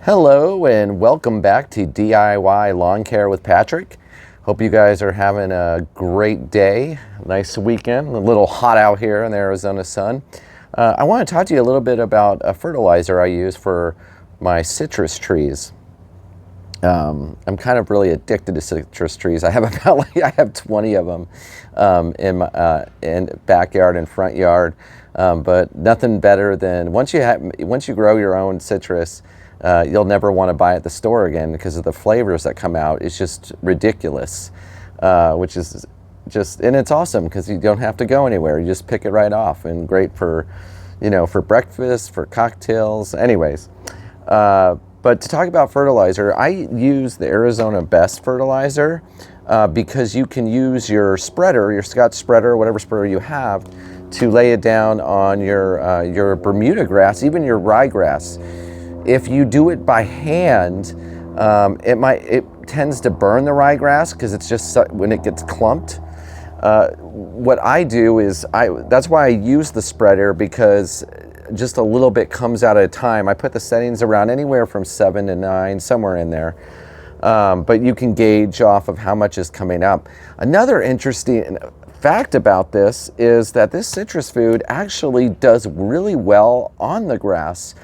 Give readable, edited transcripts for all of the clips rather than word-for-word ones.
Hello and welcome back to DIY Lawn Care with Patrick. Hope you guys are having a great day. Nice weekend. A little hot out here in the Arizona sun. I want to talk to you a little bit about a fertilizer I use for my citrus trees. I'm kind of really addicted to citrus trees. I have I have 20 of them in my backyard and front yard. But nothing better than once you grow your own citrus, you'll never want to buy at the store again because of the flavors that come out. It's just ridiculous, which is just, and it's awesome because you don't have to go anywhere. You just pick it right off, and great for, for breakfast, for cocktails. Anyways, but to talk about fertilizer, I use the Arizona Best fertilizer because you can use your spreader, your Scotch spreader, whatever spreader you have, to lay it down on your Bermuda grass, even your ryegrass. If you do it by hand, it tends to burn the ryegrass because it's just when it gets clumped. What I do is that's why I use the spreader, because just a little bit comes out at a time. I put the settings around anywhere from 7 to 9, somewhere in there. But you can gauge off of how much is coming up. Another interesting fact about this is that this citrus food actually does really well on the grass.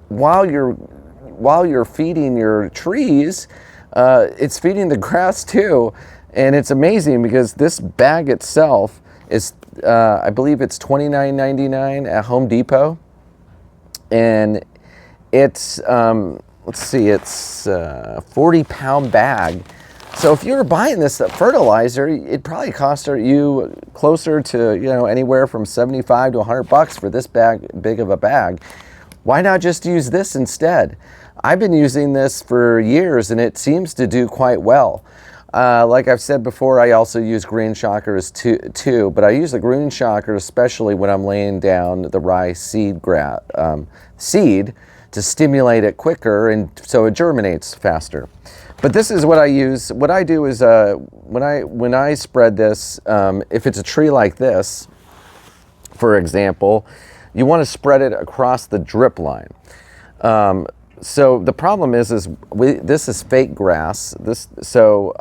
While you're feeding your trees, it's feeding the grass too. And it's amazing because this bag itself is, I believe it's $29.99 at Home Depot. And it's, let's see, it's a 40-pound bag. So if you were buying this fertilizer, it probably cost you closer to, anywhere from 75 to 100 bucks for this big of a bag. Why not just use this instead? I've been using this for years and it seems to do quite well. Like I've said before, I also use green shockers too, but I use the green shocker especially when I'm laying down the rye seed to stimulate it quicker, and so it germinates faster. But this is what I use. What I do is when I spread this, if it's a tree like this, for example, you want to spread it across the drip line. So the problem is this is fake grass. So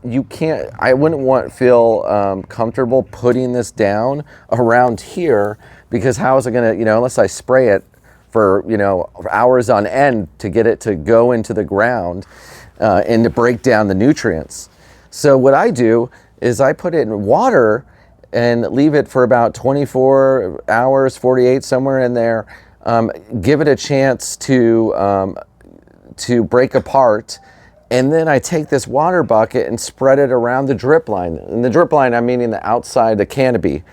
you can't. I wouldn't feel comfortable putting this down around here, because how is it gonna, unless I spray it for hours on end to get it to go into the ground and to break down the nutrients. So what I do is I put it in water and leave it for about 24 hours, 48, somewhere in there. Give it a chance to break apart. And then I take this water bucket and spread it around the drip line. And the drip line, I'm meaning the outside, the canopy.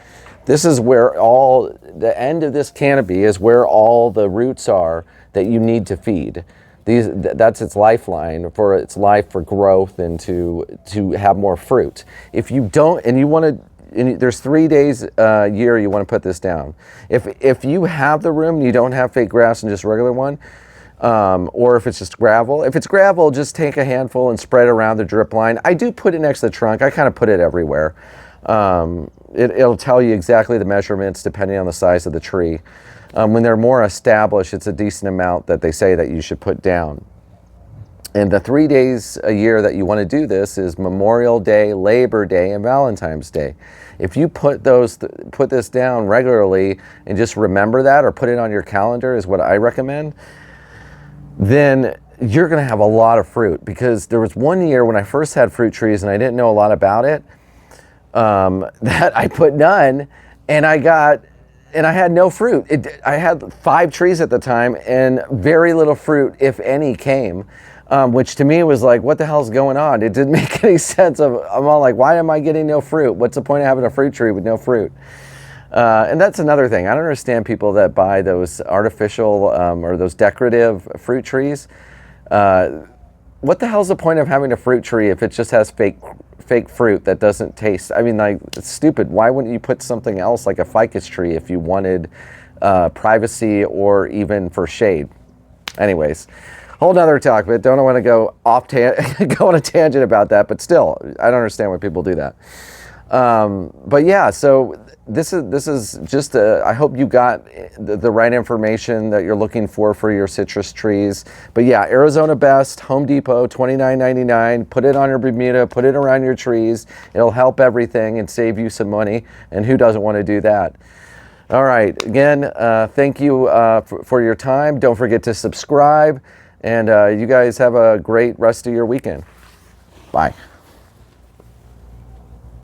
This is where the end of this canopy is where all the roots are that you need to feed. That's its lifeline for its life, for growth, and to have more fruit. If you don't, and you want to, there's 3 days a year you want to put this down. If you have the room and you don't have fake grass and just regular one, or if it's just gravel. If it's gravel, just take a handful and spread it around the drip line. I do put it next to the trunk. I kind of put it everywhere. It'll tell you exactly the measurements depending on the size of the tree. When they're more established, it's a decent amount that they say that you should put down. And the 3 days a year that you want to do this is Memorial Day, Labor Day, and Valentine's Day. If you put this down regularly and just remember that, or put it on your calendar, is what I recommend, then you're going to have a lot of fruit. Because there was one year when I first had fruit trees and I didn't know a lot about it, that I put none, and I had no fruit. I had 5 trees at the time and very little fruit, if any, came. Which to me was like, what the hell's going on? It didn't make any sense. I'm all like, why am I getting no fruit? What's the point of having a fruit tree with no fruit? And that's another thing. I don't understand people that buy those artificial or those decorative fruit trees. What the hell's the point of having a fruit tree if it just has fake fruit that doesn't taste? I mean, like, it's stupid. Why wouldn't you put something else like a ficus tree if you wanted privacy or even for shade? Anyways. Whole nother talk, but don't want to go on a tangent about that. But still, I don't understand why people do that. But yeah, so this is just I hope you got the right information that you're looking for your citrus trees. But yeah, Arizona Best, Home Depot, $29.99. Put it on your Bermuda, put it around your trees. It'll help everything and save you some money. And who doesn't want to do that? All right, again, thank you for your time. Don't forget to subscribe, and you guys have a great rest of your weekend. Bye.